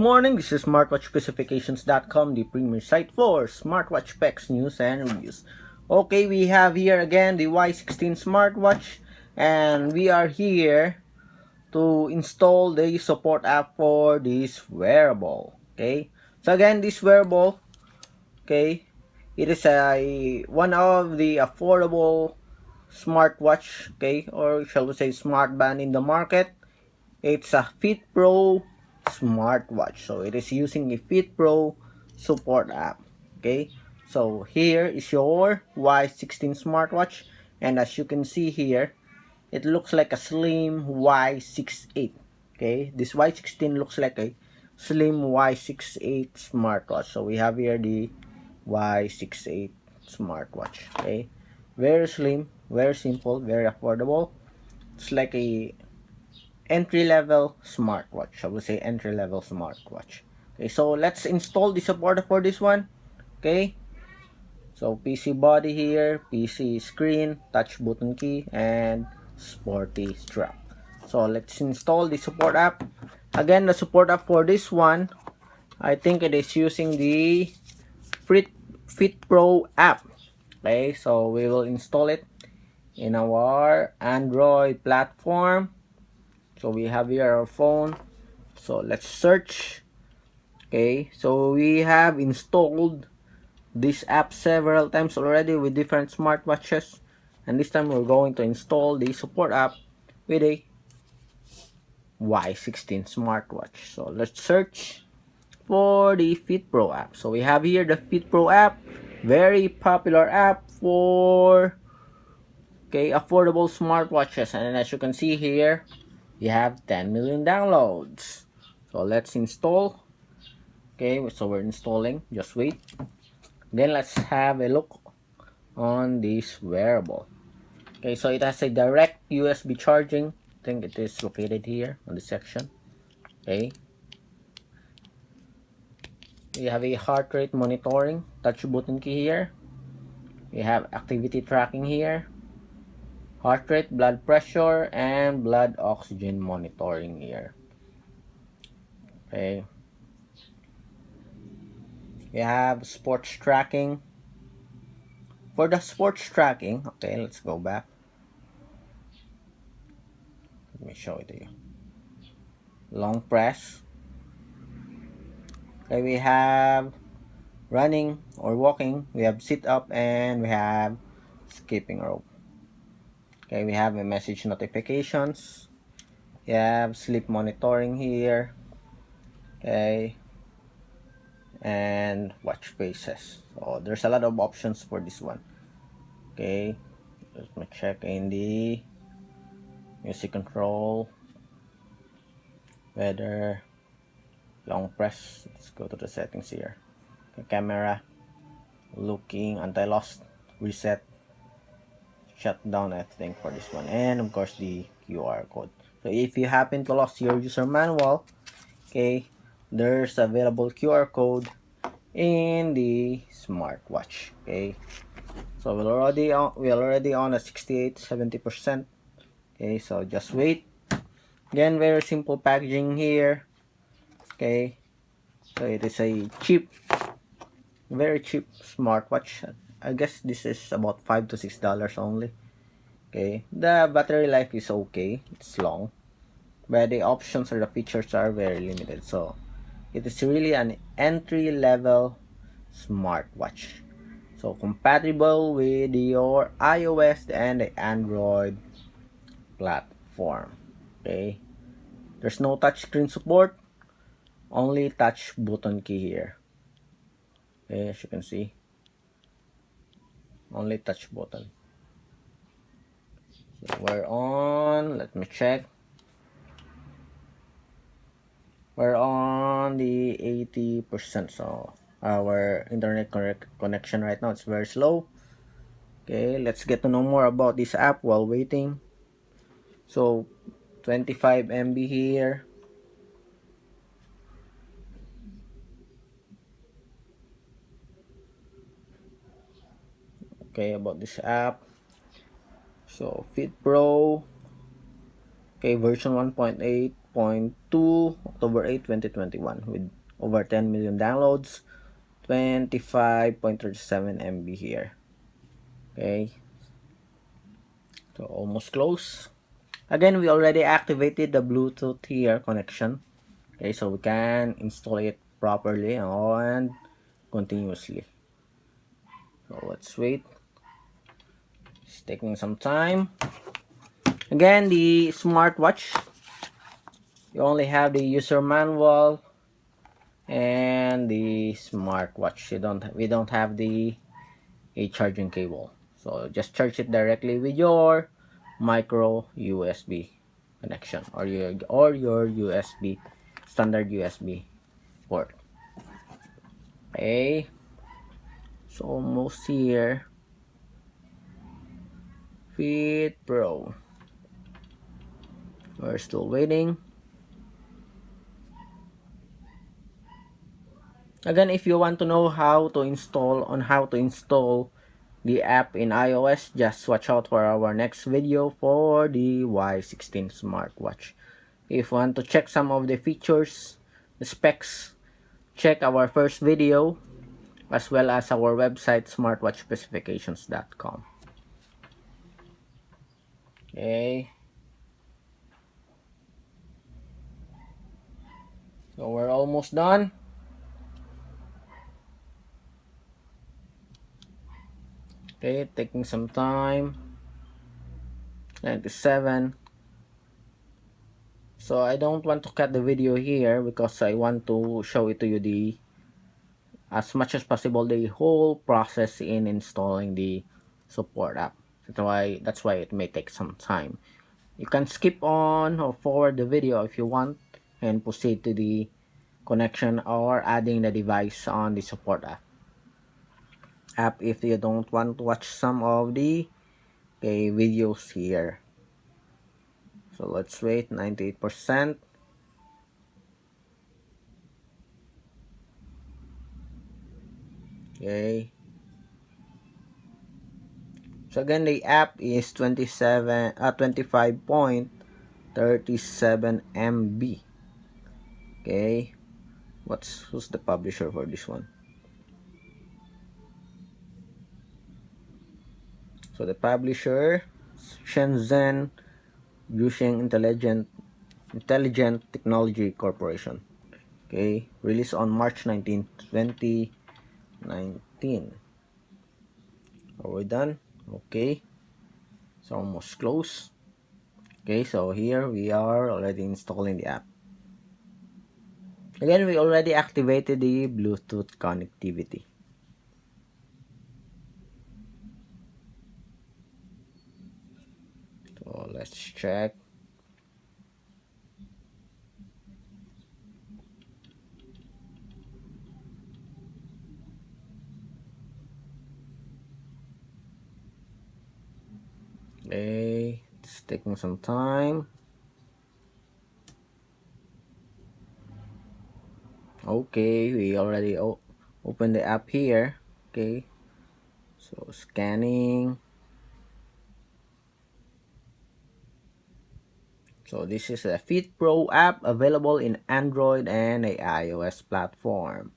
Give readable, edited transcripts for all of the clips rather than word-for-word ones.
morning, this is SmartWatchSpecifications.com, the premier site for smartwatch specs, news, and reviews. Okay, we have here again the Y16 smartwatch, and we are here to install the support app for this wearable. Okay, so again, this wearable, okay, it is one of the affordable smartwatch, okay, or shall we say smart band in the market. It's a FitPro smartwatch, so it is using a FitPro support app. Okay, so here is your Y16 smartwatch, and as you can see here, it looks like a slim Y68. Okay, this Y16 looks like a slim Y68 smartwatch. So we have here the Y68 smartwatch. Okay, very slim, very simple, very affordable. It's like a entry-level smartwatch. I would say entry-level smartwatch. Okay, so let's install the supporter for this one. Okay, so PC body here, PC screen, touch button key, and sporty strap. So let's install the support app. Again, the support app for this one, I think it is using the FitPro app. Okay, so we will install it in our Android platform. So we have here our phone, so let's search. Okay, so we have installed this app several times already with different smartwatches, and this time we're going to install the support app with a Y16 smartwatch. So let's search for the FitPro app. So we have here the FitPro app, very popular app for affordable smartwatches, and as you can see here, we have 10 million downloads. So let's install. Okay, so we're installing, just wait. Then let's have a look on this wearable. Okay, so it has a direct USB charging. I think it is located here on the section. Okay, we have a heart rate monitoring, touch button key here. We have activity tracking here, heart rate, blood pressure, and blood oxygen monitoring here. Okay, we have sports tracking. For the sports tracking, okay, let's go back. Let me show it to you. Long press. Okay, we have running or walking, we have sit up, and we have skipping rope. Okay, we have a message notifications. We have sleep monitoring here. Okay, and watch faces. So there's a lot of options for this one. Okay, let me check in the music control, weather, long press. Let's go to the settings here. Okay, camera, looking, anti-lost, reset, shutdown, I think, for this one, and of course the QR code. So if you happen to lost your user manual, okay, there's available QR code in the smartwatch. Okay, so we're already on a 68-70%. Okay, so just wait. Again, very simple packaging here. Okay, so it is a cheap, very cheap smartwatch. I guess this is about $5 to $6 only. Okay, the battery life is okay, it's long, but the options or the features are very limited. So it is really an entry level smartwatch, so compatible with your iOS and the Android platform. Okay, there's no touchscreen support, only touch button key here. Okay, as you can see, only touch button. So we're on, let me check, we're on the 80%. So our internet connection right now is very slow. Okay, let's get to know more about this app while waiting. So 25 MB here. Okay, about this app. So FitPro, okay, version 1.8, October 8, 2021 with over 10 million downloads, 25.37 MB here. Okay, so almost close. Again, we already activated the Bluetooth here connection. Okay, so we can install it properly and continuously. So let's wait. It's taking some time. Again, the smartwatch, you only have the user manual and the smartwatch. We don't have a charging cable. So just charge it directly with your micro USB connection or your USB standard USB port. Okay, so almost here. FitPro, we're still waiting. Again, if you want to know how to install the app in iOS, just watch out for our next video for the Y16 smartwatch. If you want to check some of the features, the specs, check our first video as well as our website smartwatchspecifications.com. Okay, so we're almost done. Okay, taking some time. 97. So I don't want to cut the video here because I want to show it to you as much as possible the whole process in installing the support app. That's why it may take some time. You can skip on or forward the video if you want and proceed to the connection or adding the device on the support app if you don't want to watch some of the videos here. So let's wait. 98%. Okay, so again the app is 25.37 MB. Okay, who's the publisher for this one? So the publisher, Shenzhen Yusheng Intelligent Technology Corporation. Okay, released on March 19, 2019. Are we done? Okay, it's almost close. Okay, so here we are already installing the app. Again, we already activated the Bluetooth connectivity. So let's check. Okay, it's taking some time. Okay, we already opened the app here. Okay, so scanning. So this is a FitPro app available in Android and a iOS platform.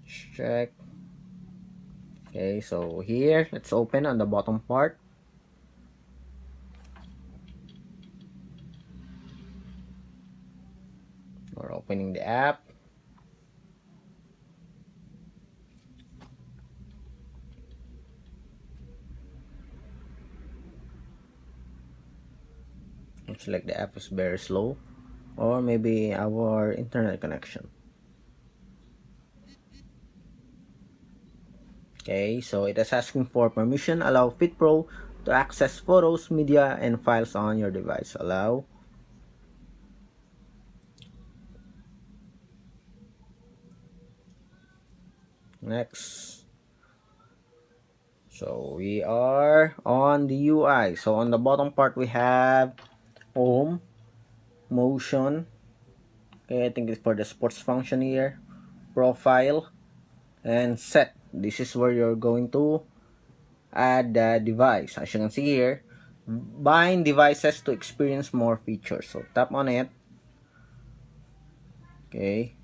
Check. Okay, so here, let's open on the bottom part. We're opening the app. Looks like the app is very slow, or maybe our internet connection. Okay, so it is asking for permission. Allow FitPro to access photos, media, and files on your device. Allow. Next. So we are on the UI. So on the bottom part we have home, motion. Okay, I think it's for the sports function here. Profile and set. This is where you're going to add the device. As you can see here, bind devices to experience more features. So tap on it. Okay.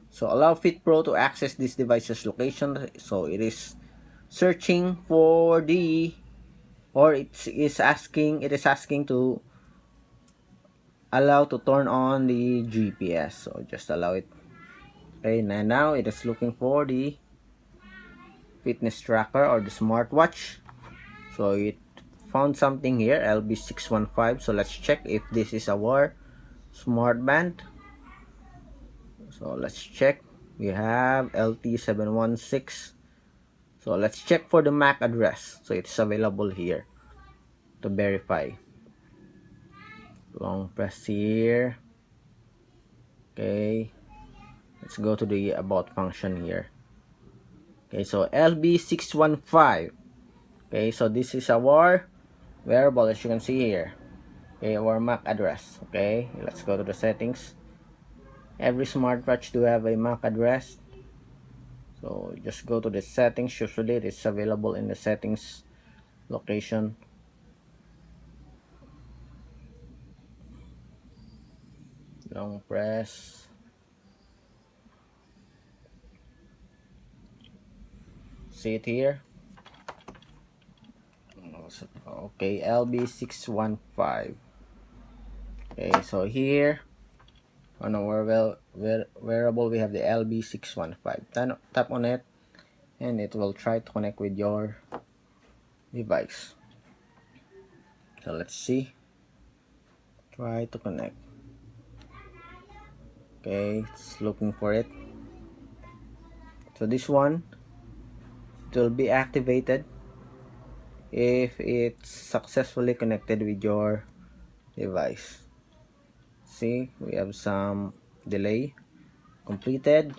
So allow FitPro to access this device's location. So it is searching for the, or it is asking to allow to turn on the GPS. So just allow it. Okay, and now it is looking for the fitness tracker or the smartwatch. So it found something here, LB615. So let's check if this is our smart band. So let's check. We have LT716. So let's check for the MAC address. So it's available here to verify. Long press here. Okay. Let's go to the about function here. Okay, so LB615. Okay, so this is our wearable, as you can see here. Okay, our MAC address. Okay, let's go to the settings. Every smartwatch do have a MAC address. So just go to the settings. Usually it is available in the settings location. Long press. See it here. Okay, LB615. Okay, so here on our wearable we have the LB615. Tap on it and it will try to connect with your device. So let's see. Try to connect. Okay, it's looking for it. So this one, it will be activated if it's successfully connected with your device. See, we have some delay. Completed.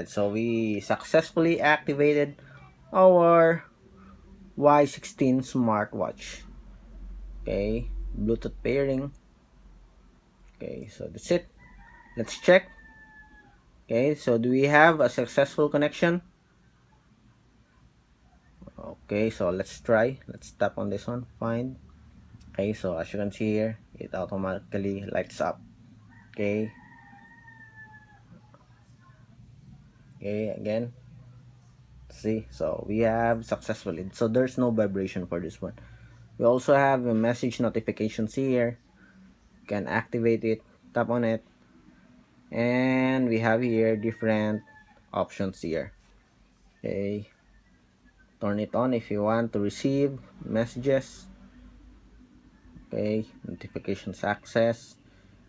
So we successfully activated our Y16 smartwatch. Okay, Bluetooth pairing. Okay, so that's it. Let's check. Okay, so do we have a successful connection? Okay, so let's try. Let's tap on this one. Find. Okay, so as you can see here, it automatically lights up. Okay. Okay, again. See, so we have successfully. So there's no vibration for this one. We also have a message notifications here. You can activate it, tap on it, and we have here different options here. Okay, turn it on if you want to receive messages. Okay, notifications access.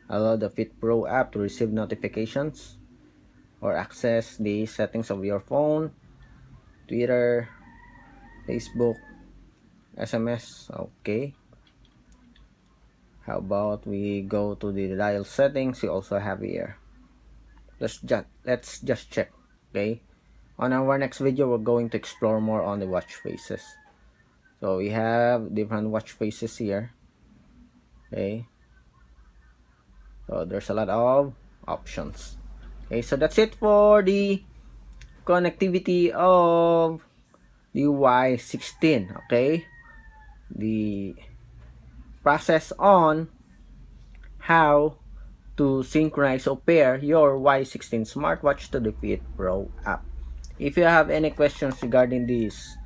Allow the FitPro app to receive notifications or access the settings of your phone, Twitter, Facebook, SMS. Okay. How about we go to the dial settings? We also have here. Let's just check. Okay. On our next video, we're going to explore more on the watch faces. So we have different watch faces here. Okay. So there's a lot of options. Okay, so that's it for the connectivity of the Y16. Okay. The process on how to synchronize or pair your Y16 smartwatch to the FitPro app. If you have any questions regarding this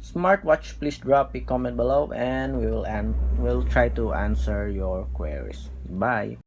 smartwatch, please drop a comment below and we'll try to answer your queries. Bye.